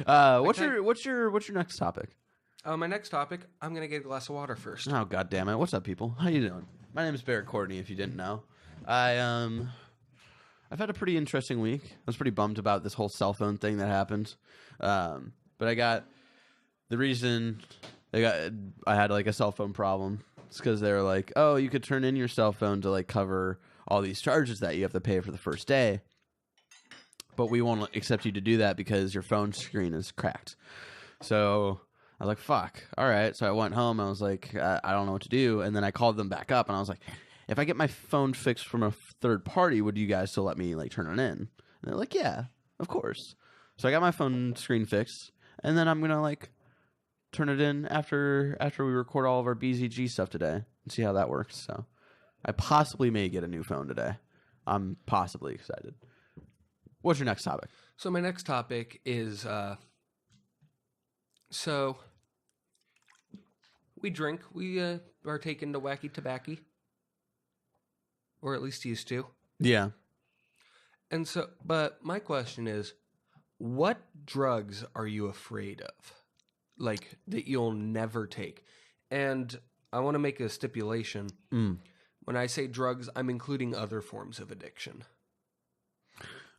What's your next topic? My next topic, I'm gonna get a glass of water first. Oh, god damn it. What's up, people? How you doing? My name is Barrett Courtney, if you didn't know. I've had a pretty interesting week. I was pretty bummed about this whole cell phone thing that happened. But I got the reason I had like a cell phone problem. It's because they were like, oh, you could turn in your cell phone to like cover all these charges that you have to pay for the first day. But we won't accept you to do that because your phone screen is cracked. So I was like, fuck. All right. So I went home. I was like, I don't know what to do. And then I called them back up and I was like, if I get my phone fixed from a third party, would you guys still let me like turn it in? And they're like, yeah, of course. So I got my phone screen fixed and then I'm going to like turn it in after we record all of our BZG stuff today and see how that works. So I possibly may get a new phone today. I'm possibly excited. What's your next topic? So my next topic is, so we drink, we are taken to wacky tobacco, or at least used to. Yeah. And so, but my question is, what drugs are you afraid of? Like, that you'll never take? And I want to make a stipulation. When I say drugs, I'm including other forms of addiction.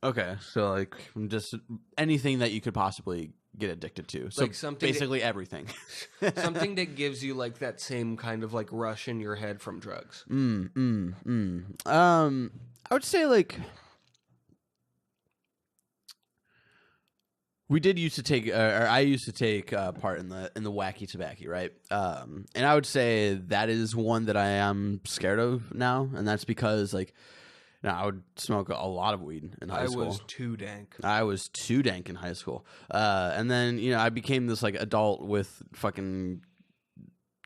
Okay, so like just anything that you could possibly get addicted to. So Like something basically everything. Something that gives you like that same kind of like rush in your head from drugs. I would say like we did used to take, or I used to take part in the wacky tobacco, right? And I would say that is one that I am scared of now, and that's because like. No, I would smoke a lot of weed in high school. I was too dank. I was too dank in high school. And then, I became this like adult with fucking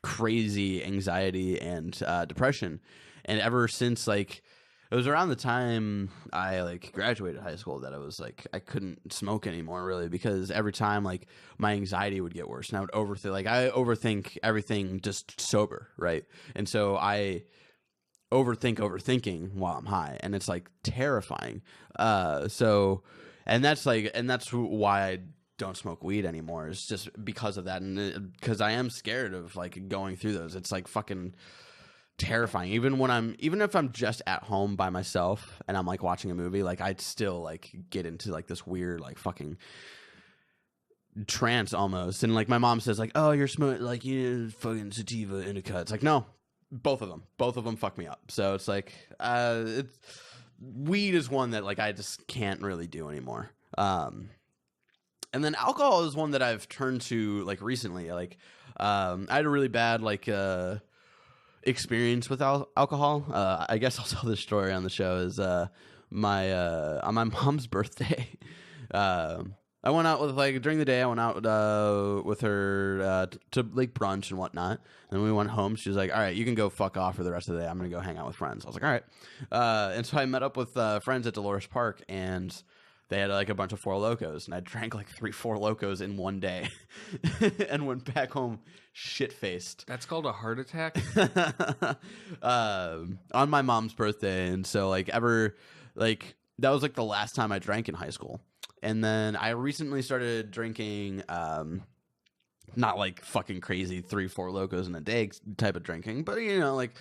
crazy anxiety and depression. And ever since like it was around the time I like graduated high school that I was like I couldn't smoke anymore really because every time like my anxiety would get worse and I would overthink everything just sober, right? And so I overthinking while I'm high, and it's like terrifying. And that's why I don't smoke weed anymore. It's just because of that, and because I am scared of like going through those. It's like fucking terrifying. Even if I'm just at home by myself and I'm like watching a movie, like I'd still like get into like this weird like fucking trance almost. And like my mom says like, oh, you're smoking like you fucking sativa indica. It's like no. Both of them fuck me up. So it's like weed is one that like I just can't really do anymore. And then alcohol is one that I've turned to like recently. Like I had a really bad like experience with alcohol. I guess I'll tell this story on the show. Is on my mom's birthday. I went out with like during the day. I went out with her to like brunch and whatnot. And then we went home. She was like, "All right, you can go fuck off for the rest of the day. I'm gonna go hang out with friends." I was like, "All right." And so I met up with friends at Dolores Park, and they had like a bunch of Four Locos, and I drank like 3 Four Locos in one day, and went back home shit faced. That's called a heart attack. On my mom's birthday, and so like that was like the last time I drank in high school. And then I recently started drinking, not like fucking crazy 3 Four Locos in a day type of drinking, but like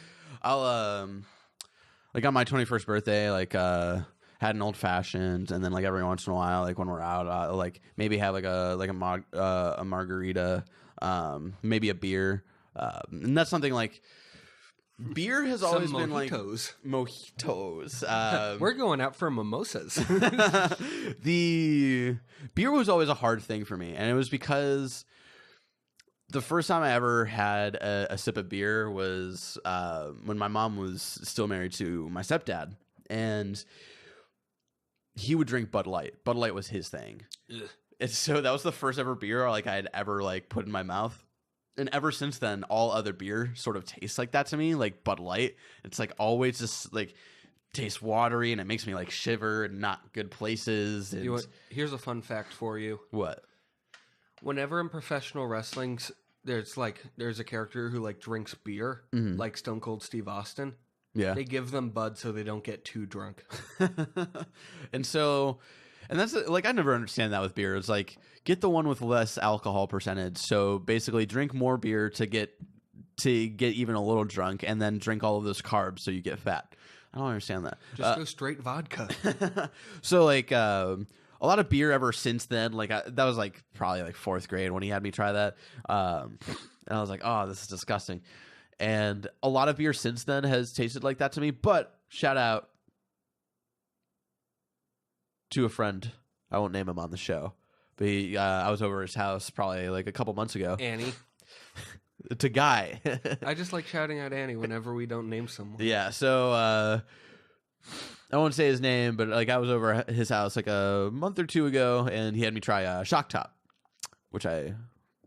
I'll like on my 21st birthday, like had an old fashioned, and then like every once in a while, like when we're out, I'll like maybe have like a margarita, maybe a beer, and that's something like. Beer has always been like mojitos. We're going out for mimosas. The beer was always a hard thing for me, and it was because the first time I ever had a sip of beer was when my mom was still married to my stepdad, and he would drink Bud Light. Bud Light was his thing. Ugh. And so that was the first ever beer like I had ever like put in my mouth. And ever since then, all other beer sort of tastes like that to me, like Bud Light. It's like always just like tastes watery, and it makes me like shiver in not good places. And... Here's a fun fact for you. What? Whenever in professional wrestling, there's a character who like drinks beer, like Stone Cold Steve Austin. Yeah, they give them Bud so they don't get too drunk. And so And that's like I never understand that with beer. It's like get the one with less alcohol percentage. So basically, drink more beer to get even a little drunk, and then drink all of those carbs so you get fat. I don't understand that. Just go straight vodka. So like a lot of beer ever since then. Like that was like probably like 4th grade when he had me try that, and I was like, oh, this is disgusting. And a lot of beer since then has tasted like that to me. But shout out to a friend. I won't name him on the show, but I was over his house probably like a couple months ago. Annie. To Guy. I just like shouting out Annie whenever we don't name someone. Yeah, so I won't say his name, but like I was over at his house like a month or 2 ago, and he had me try Shock Top, which I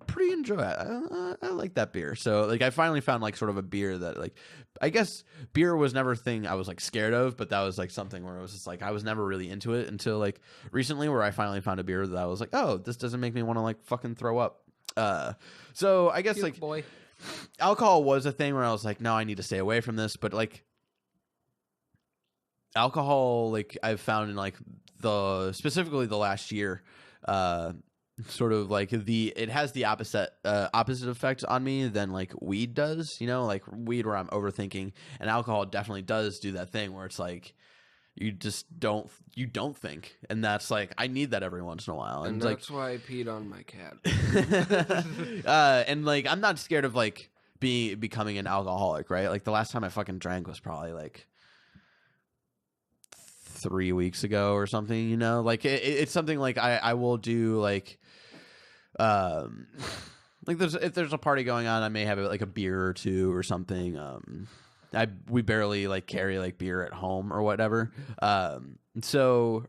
pretty enjoy. I like that beer. So like I finally found like sort of a beer that like I guess beer was never a thing I was like scared of, but that was like something where it was just like I was never really into it until like recently, where I finally found a beer that I was like, oh, this doesn't make me want to like fucking throw up. So I guess Cute like boy. alcohol was a thing where I was like, no, I need to stay away from this. But like alcohol, like I've found in like specifically the last year, sort of like it has the opposite effect on me than like weed does. You know, like weed where I'm overthinking, and alcohol definitely does do that thing where it's like you just don't think, and that's like I need that every once in a while, And like that's why I peed on my cat. and like I'm not scared of like becoming an alcoholic, right? Like the last time I fucking drank was probably like 3 weeks ago or something, you know? Like it's something like I will do like like if there's a party going on, I may have like a beer or two or something. We barely like carry like beer at home or whatever. So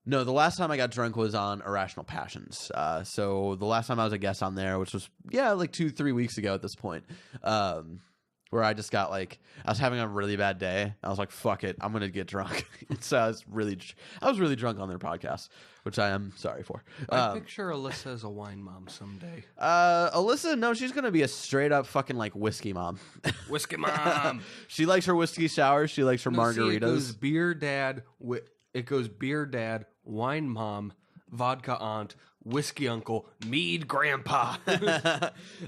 no, the last time I got drunk was on Irrational Passions. So the last time I was a guest on there, which was like 2-3 weeks ago at this point, where I just got like I was having a really bad day. I was like, fuck it, I'm gonna get drunk. So I was really drunk on their podcast, which I am sorry for. I picture Alyssa as a wine mom someday. Alyssa, no, she's gonna be a straight up fucking like whiskey mom. Whiskey mom. She likes her whiskey showers. She likes her margaritas. See, it goes beer dad, wine mom, vodka aunt, whiskey uncle, mead grandpa.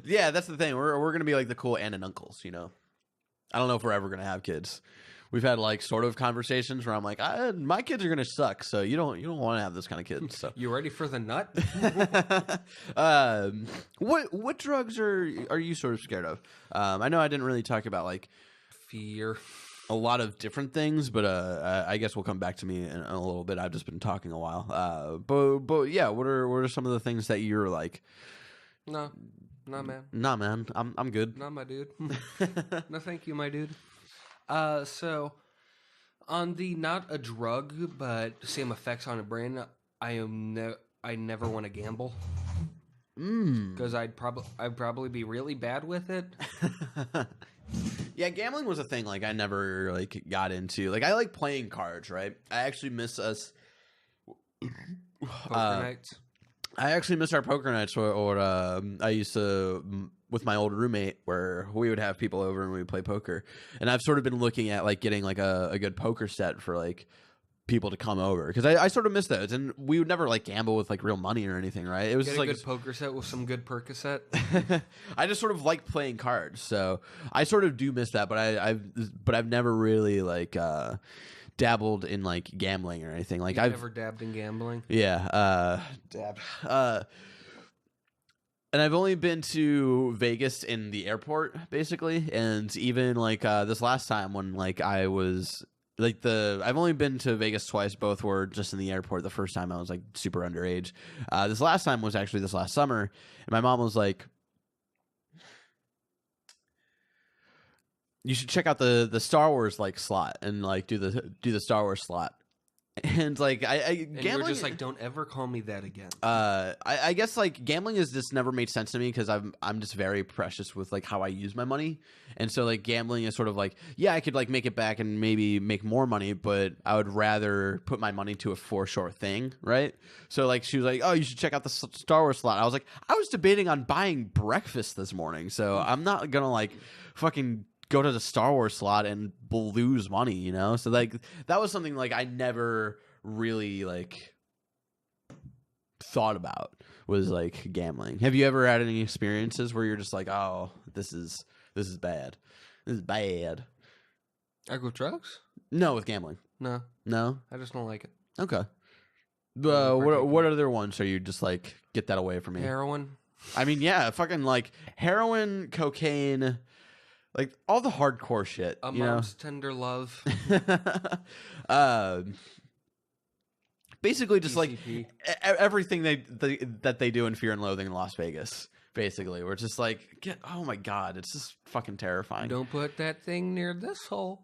Yeah, that's the thing. We're gonna be like the cool aunt and uncles, you know. I don't know if we're ever gonna have kids. We've had like sort of conversations where I'm like, my kids are gonna suck, so you don't want to have this kind of kids. So You ready for the nut? what drugs are you sort of scared of? I know I didn't really talk about like Fear. a lot of different things, but I guess we'll come back to me in a little bit. I've just been talking a while. But yeah, what are some of the things that you're like? No, man. Nah, man, I'm good. Not my dude. No, thank you, my dude. So on the not a drug but same effects on a brain, I never want to gamble because I'd probably be really bad with it. Yeah, gambling was a thing like I never like got into. Like I like playing cards, right? I actually miss us Poker nights. I actually miss our poker nights or I used to with my old roommate where we would have people over and we would play poker. And I've sort of been looking at like getting like a good poker set for like people to come over because I sort of miss those, and we would never like gamble with like real money or anything, right? It was Get just a like good poker set with some good Percocet. I just sort of like playing cards, so I sort of do miss that. But I've never really like dabbled in like gambling or anything. Like I've never dabbed in gambling. Yeah, dab. And I've only been to Vegas in the airport, basically, and even like this last time when like I was. I've only been to Vegas twice. Both were just in the airport. The first time I was like super underage. This last time was actually this last summer, and my mom was like, "You should check out the Star Wars like slot and like do the Star Wars slot." And like And gambling, you were just like, don't ever call me that again. I guess like gambling has just never made sense to me because I'm just very precious with like how I use my money, and so like gambling is sort of like, yeah, I could like make it back and maybe make more money, but I would rather put my money to a for sure thing, right? So like she was like, oh, you should check out the Star Wars slot. I was like, I was debating on buying breakfast this morning, so I'm not gonna like fucking go to the Star Wars slot and lose money, you know? So like that was something like I never really like thought about was like gambling. Have you ever had any experiences where you're just like, oh, this is bad. This is bad. I go drugs? No, with gambling. No, No. I just don't like it. Okay. particular. What other ones are you just like get that away from me? Heroin. I mean, yeah, fucking like heroin, cocaine, like all the hardcore shit. A you know? mom's tender love. Basically, just like PCP. everything that they do in Fear and Loathing in Las Vegas. Basically, where it's just like, oh my god, it's just fucking terrifying. Don't put that thing near this hole.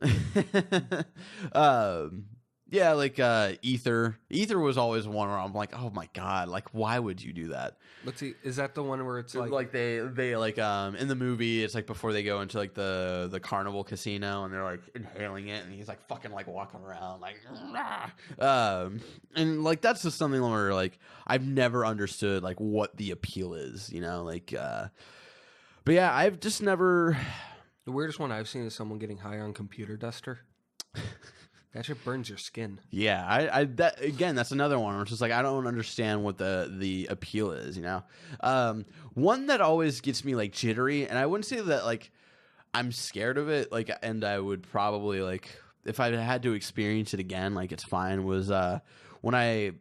Yeah, like Ether. Ether was always one where I'm like, oh my god, like why would you do that? Let's see. Is that the one where it's like, Like they like in the movie, it's like before they go into like the carnival casino and they're like inhaling it and he's like fucking like walking around like and like that's just something where like I've never understood like what the appeal is, you know, like but yeah, I've just never. the weirdest one I've seen is someone getting high on computer duster? That shit burns your skin. Yeah, I that again, that's another one where it's just like I don't understand what the appeal is, you know. One that always gets me like jittery, and I wouldn't say that like I'm scared of it, like, and I would probably like if I had to experience it again, like it's fine. Was when I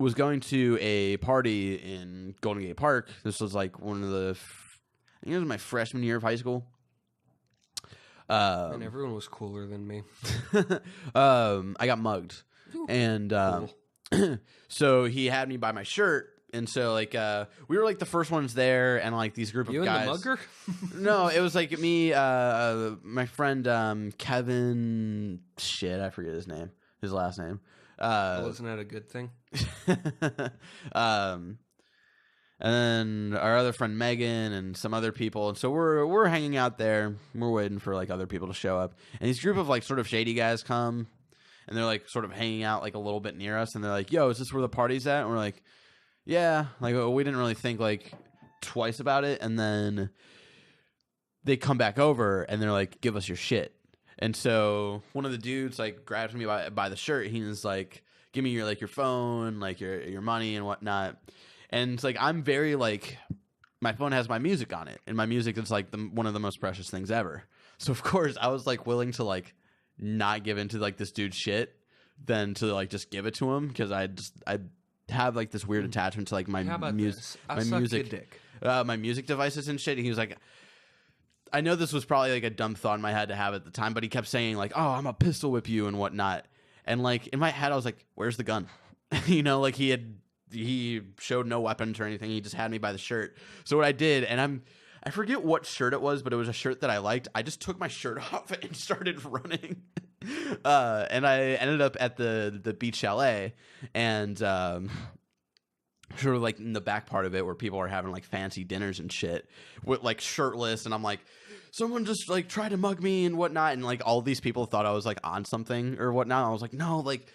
was going to a party in Golden Gate Park. This was like one of the, I think it was my freshman year of high school. And everyone was cooler than me. I got mugged, Ooh, and cool. so he had me buy my shirt, and so like we were like the first ones there, and like these group You of and guys. the mugger? No, it was like me, my friend Kevin. Shit, I forget his last name. Wasn't that a good thing? And then our other friend Megan and some other people, and so we're hanging out there. We're waiting for like other people to show up, and these group of like sort of shady guys come, and they're like sort of hanging out like a little bit near us, and they're like, "Yo, is this where the party's at?" And we're like, "Yeah." Like we didn't really think like twice about it, and then they come back over and they're like, "Give us your shit." And so one of the dudes like grabs me by the shirt. He's like, "Give me your phone, like your money and whatnot." And it's like I'm very like my phone has my music on it, and my music is like one of the most precious things ever. So of course I was like willing to like not give into like this dude's shit than to like just give it to him because I have like this weird attachment to like my music, my music devices and shit. And he was like, I know this was probably like a dumb thought in my head to have at the time, but he kept saying like, "Oh, I'm a pistol whip you" and whatnot. And like in my head I was like, "Where's the gun?" You know, like he showed no weapons or anything. He just had me by the shirt. So what I did, and I forget what shirt it was, but it was a shirt that I liked. I just took my shirt off and started running. And I ended up at the beach chalet, and sort of like in the back part of it where people are having like fancy dinners and shit with like shirtless, and I'm like, someone just like tried to mug me and whatnot, and like all these people thought I was like on something or whatnot. I was like, no, like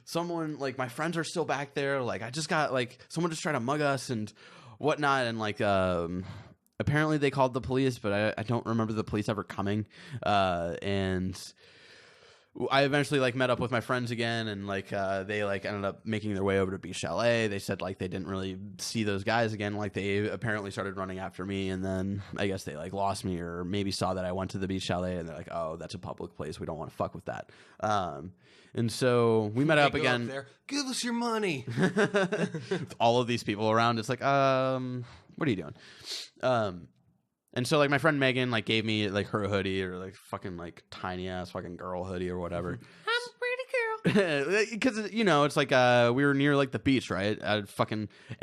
someone, like my friends are still back there, like I just got like someone just tried to mug us and whatnot. And like apparently they called the police, but I don't remember the police ever coming. And I eventually like met up with my friends again, and like they like ended up making their way over to Beach Chalet. They said like they didn't really see those guys again. Like they apparently started running after me, and then I guess they like lost me, or maybe saw that I went to the Beach Chalet, and they're like, "Oh, that's a public place. We don't want to fuck with that." And so we met up again. There. Give us your money. All of these people around. It's like, what are you doing? And so like my friend Megan like gave me like her hoodie, or like fucking like tiny ass fucking girl hoodie or whatever. I'm a pretty girl. Because you know it's like we were near like the beach, right? At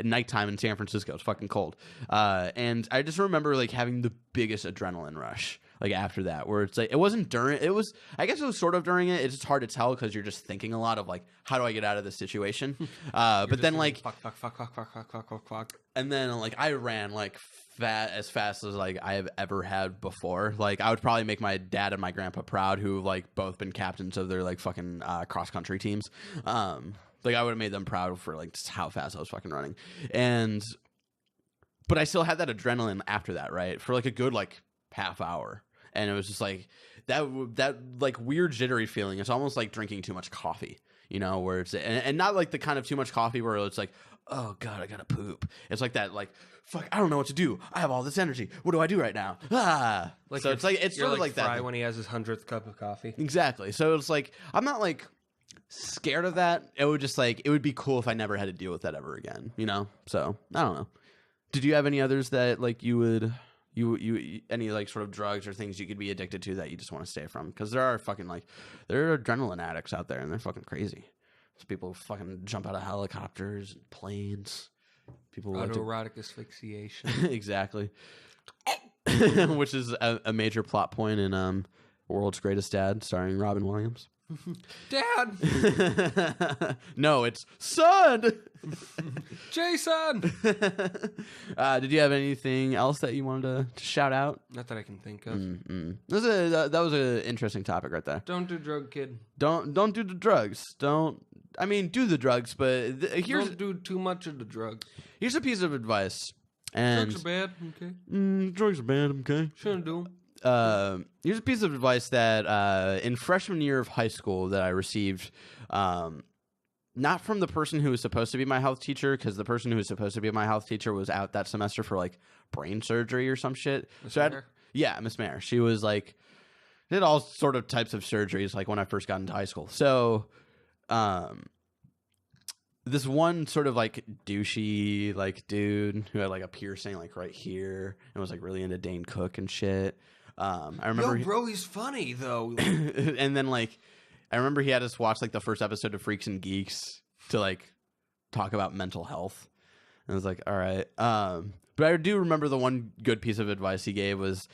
nighttime in San Francisco, it's fucking cold. And I just remember like having the biggest adrenaline rush like after that, where it's like it wasn't during. It was, I guess it was sort of during it. It's just hard to tell because you're just thinking a lot of like, how do I get out of this situation? But then like fuck. and then like I ran like as fast as like I have ever had before. Like I would probably make my dad and my grandpa proud, who have like both been captains of their like fucking cross country teams. Like I would have made them proud for like just how fast I was fucking running. But I still had that adrenaline after that, right? For like a good like half hour. And it was just like that like weird jittery feeling. It's almost like drinking too much coffee. you know, where it's and not like the kind of too much coffee where it's like, oh god, I gotta poop. It's like that, like, fuck, I don't know what to do. I have all this energy. What do I do right now? Like So it's like it's sort of like Fry that when he has his 100th cup of coffee. exactly. So it's like I'm not like scared of that. It would just like it would be cool if I never had to deal with that ever again, you know. So I don't know. Did you have any others that like you would you any like sort of drugs or things you could be addicted to that you just want to stay from? Because there are fucking like there are adrenaline addicts out there and they're fucking crazy. There's people who fucking jump out of helicopters, planes. People who like to Autoerotic asphyxiation. exactly, which is a major plot point in World's Greatest Dad, starring Robin Williams. Dad! No, it's son. Jason! Did you have anything else that you wanted to shout out? Not that I can think of. That was an interesting topic right there. Don't do drug, kid. Don't do the drugs. I mean, do the drugs, but Don't do too much of the drugs. here's a piece of advice. And Drugs are bad, okay? drugs are bad, okay? Shouldn't do them. Here's a piece of advice that in freshman year of high school that I received, not from the person who was supposed to be my health teacher, because the person who was supposed to be my health teacher was out that semester for like brain surgery or some shit. Miss So Mayer? yeah, Miss Mayer. She was like did all sort of types of surgeries like when I first got into high school. So this one sort of like douchey like dude who had like a piercing like right here and was like really into Dane Cook and shit. I remember Yo, bro, he's funny, though. and then like I remember he had us watch like the first episode of Freaks and Geeks to like talk about mental health. And I was like, all right. But I do remember the one good piece of advice he gave was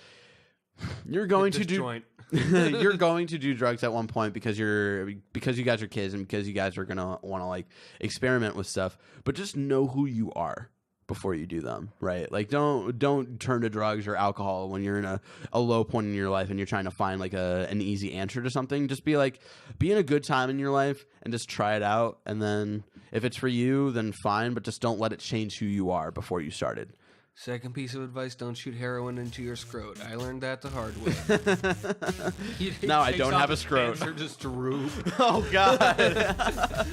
you're going to do joint. you're going to do drugs at one point because you guys are kids and because you guys are gonna want to like experiment with stuff, but just know who you are before you do them, right? Like don't turn to drugs or alcohol when you're in a low point in your life and you're trying to find like an easy answer to something. Just be in a good time in your life and just try it out, and then if it's for you, then fine, but just don't let it change who you are before you started. Second piece of advice, don't shoot heroin into your scrot. I learned that the hard way. Now I don't have a scrot. Or just droop. Oh god.